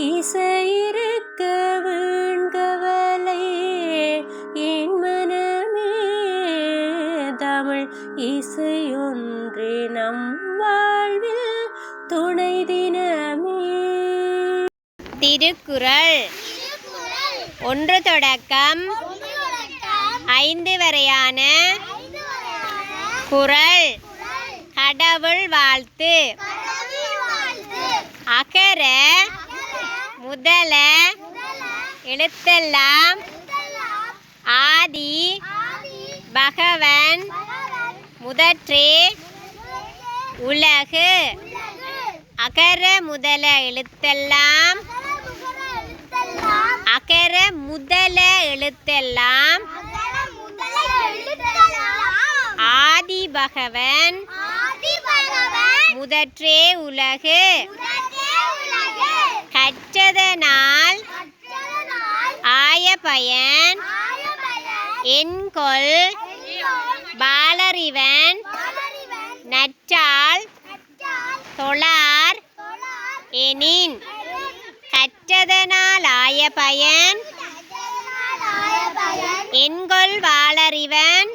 இசையிருக்க வேண்கவலை என் மனமே தமிழ் இசையொன்றே நம் வாழ்வில் துணை தினமே. திருக்குறள் 1 தொடக்கம் 5 வரையான குறள். கடவுள் வாழ்த்து. அகர முதல எழுத்தெல்லாம் ஆதி பகவன் முதற்றே உலகு. அகர முதல எழுத்தெல்லாம் அகர முதல எழுத்தெல்லாம் ஆதி பகவன் முதற்றே உலகு. கற்றதனால் ஆய பயன் என்கொல் பாலறிவன் நற்றால் தொழார் எனின். கற்றதனால் ஆய பயன் என்கொல் வாளறிவன்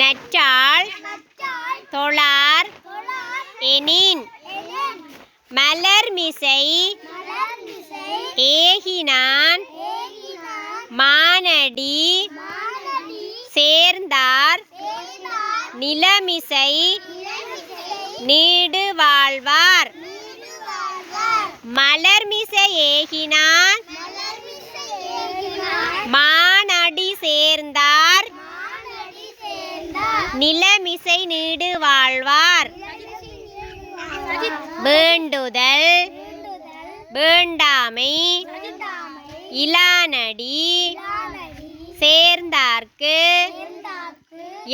நற்றால் தொழார் எனின். மலர்மிசை ஏகினான் மானடி சேர்ந்தார் நிலமிசை நீடு வாழ்வார். மலர்மிசை ஏகினான் மானடி சேர்ந்தார் நிலமிசை நீடு வாழ்வார். வேண்டுதல் வேண்டாமை இலானடி சேர்ந்தார்க்கு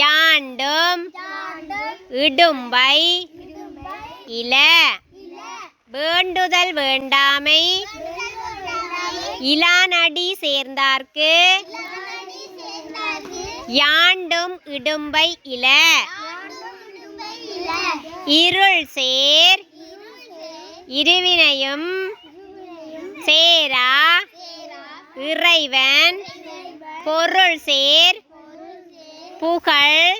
யாண்டும் இடும்பை இல. வேண்டுதல் வேண்டாமை இலானடி சேர்ந்தார்க்கு யாண்டும் இடும்பை இல. இருள் சேர் இருவினையும் சேரா இறைவன் பொருள் சேர் புகழ்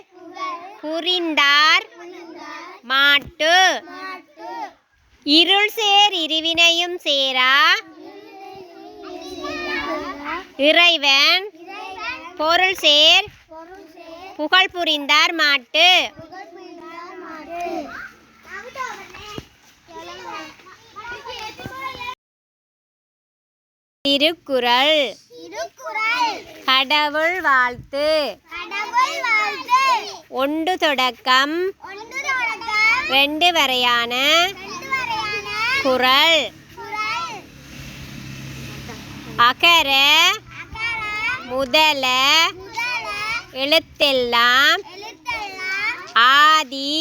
புரிந்தார் மாட்டு. இருள் சேர் இருவினையும் சேரா இறைவன் பொருள் சேர் புகழ் புரிந்தார் மாட்டு. திருக்குறள் கடவுள் வாழ்த்து. 1 தொடக்கம் 2 வரையான குறள். அகர முதல எழுத்தெல்லாம் ஆதி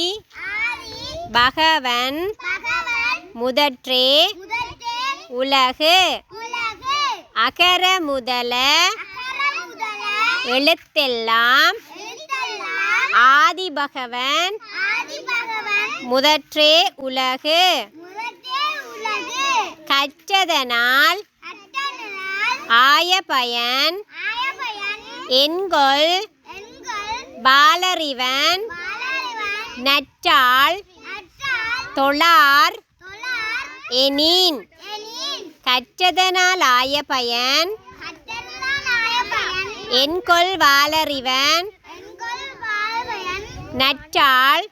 பகவன் முதற்றே உலகு. அகர முதல எழுத்தெல்லாம் ஆதி பகவன் முதற்றே உலகு. கற்றதனால் ஆய பயன் என்கொல் பாலறிவன் நற்றால் தொழார் எனின். கற்றதனால் ஆய பயன் என்கொல் வாளறிவன் நற்றால்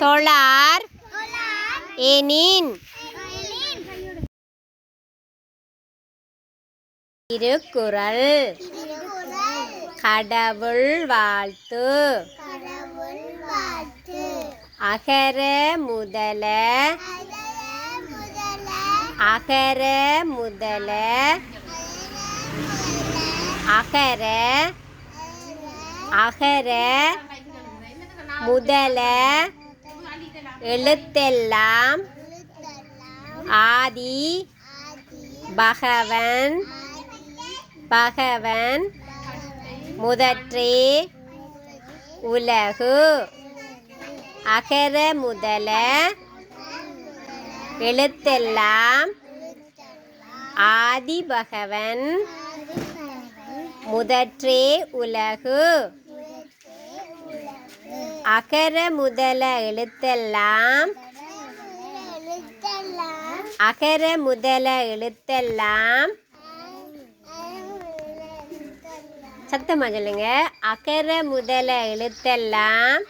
தொழார் எனின். திருக்குறள் கடவுள் வாழ்த்து. அகர முதல அகர முதல அகர அகர முதல எழுத்தெல்லாம் ஆதி பகவன் பகவன் முதற்றே உலகு. அகர முதல எழுத்தெல்லாம் ஆதி பகவன் முதற்றே உலகு. அகர முதல எழுத்தெல்லாம் அகர முதல எழுத்தெல்லாம் சத்தமா சொல்லுங்க. அகர முதல எழுத்தெல்லாம்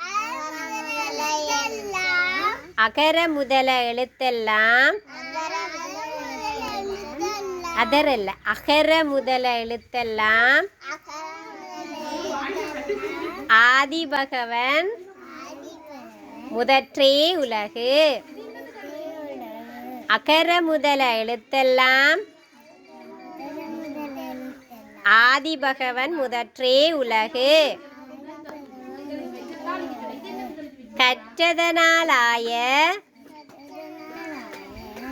அகர முதல எழுத்தெல்லாம் அதரல்ல அகர முதல எழுத்தெல்லாம் ஆதி பகவன் முதற்றே உலகு. அகர முதல எழுத்தெல்லாம் ஆதி பகவன் முதற்றே உலகு. கற்றதனாலாய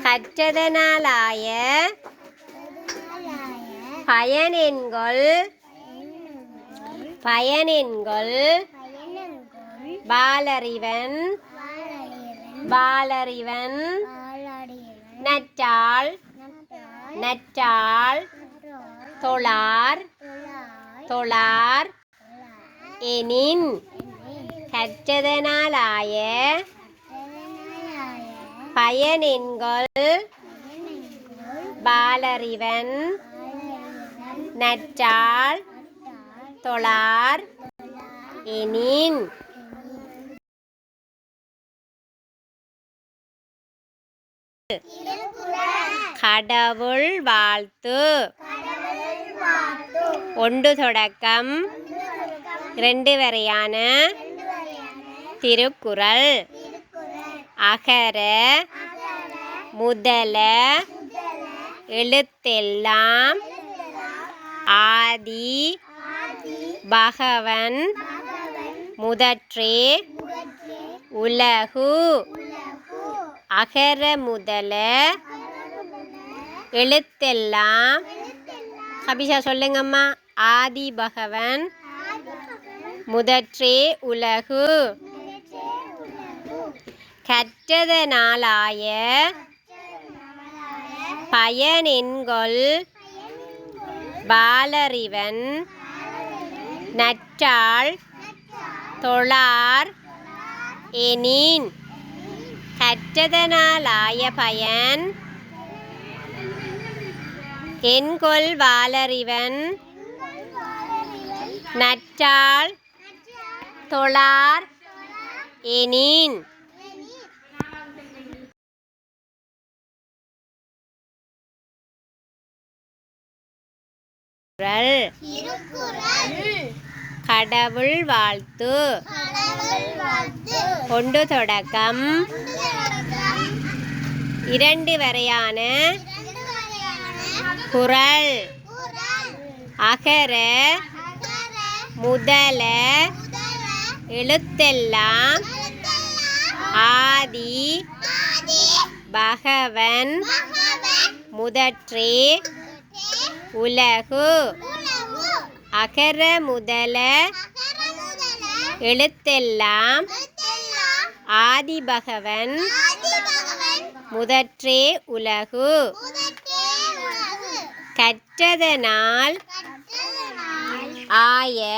கற்றதனாலாய பயனென்கொள் பயனென்கொள் பாலறிவன் பாலறிவன் நற்றாள் நற்றாள் தொழார் தொழார் எனின். கற்றதனாலாய பயனென்கொள் பாலறிவன் நற்றாள் தொழார் எனின். கடவுள் வாழ்த்து. ஒன்று தொடக்கம் 2 வரையான திருக்குறள். அகர முதல எழுத்தெல்லாம் ஆதி பகவன் முதற்றே உலகு. அகர முதல எழுத்தெல்லாம் கபிஷா சொல்லுங்கம்மா. ஆதி பகவன் முதற்றே உலகு. கற்றதனாலாய பயனென்கொள் பாலறிவன் நற்றாள் தொழார் எனின். கற்றதனாலாய பயன் என்கொள் வாலறிவன் நற்றாள் தொழார் எனின். கடவுள் வாழ்த்து. ஒன்று தொடக்கம் 2 வரையான குறள். அகர முதல எழுத்தெல்லாம் ஆதி பகவன் முதற்றே உலகு. அகர முதல எழுத்தெல்லாம் ஆதி பகவன் முதற்றே உலகு. கற்றதனால் ஆய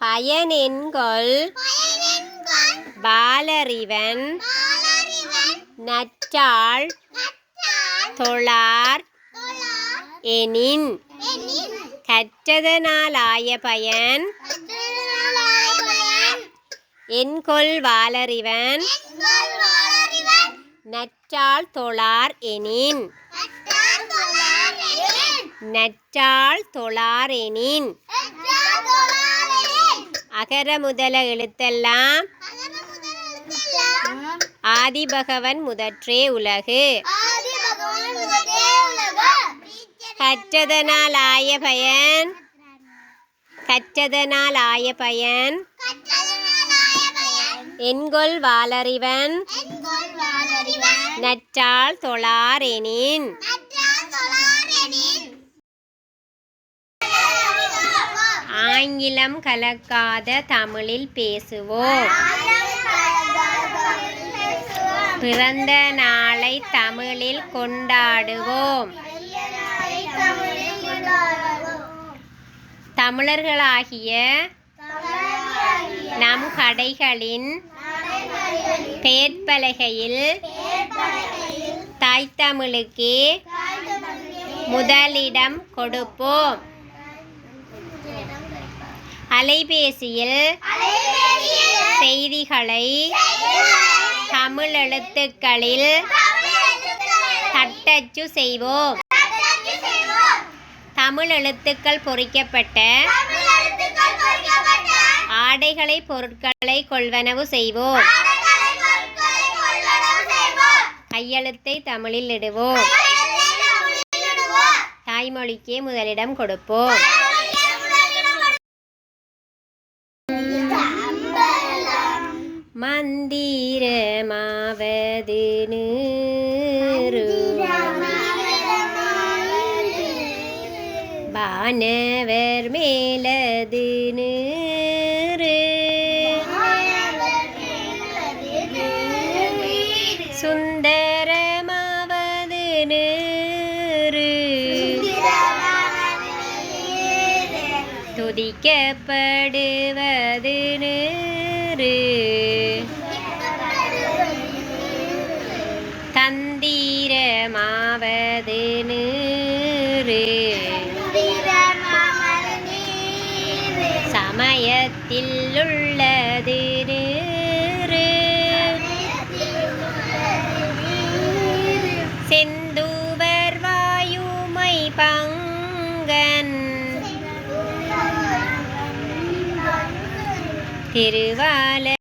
பயனென்கொள் பாலறிவன் நற்றாள் தொழார் எனின். கற்றதனாலாய பயன் என்கொள் வாலறிவன் நற்றாள் தொழார் எனின். நற்றாள் தொழார் எனின். அகர முதல எழுத்தெல்லாம் ஆதி பகவன் முதற்றே உலகு. கற்றதனாலாய பயன் கற்றதனாலாய பயன் என்கொள் வாலறிவன் நற்றாள் தொழார் எனின். ஆங்கிலம் கலக்காத தமிழில் பேசுவோம். பிறந்த நாளை தமிழில் கொண்டாடுவோம். தமிழர்களாகிய நம் கடைகளின் பெயர்ப்பலகையில் தாய்த்தமிழுக்கு முதலிடம் கொடுப்போம். அலைபேசியில் செய்திகளை தமிழ் எழுத்துக்களில் தட்டச்சு செய்வோம். தமிழ் எழுத்துக்கள் பொறிக்கப்பட்ட ஆடைகளை பொருட்களை கொள்வனவு செய்வோம். கையெழுத்தை தமிழில் இடுவோம். தாய்மொழிக்கே முதலிடம் கொடுப்போம். மந்திரமாவது நீரு வானவர் மேலது நீரு சுந்தரமாவது நீரு துதிக்கப்படுவது நீரு தந்திரமாவது நீரு சமயத்தில் உள்ளது நீரு செந்தூவர் வாயுமை பங்கன் திருவால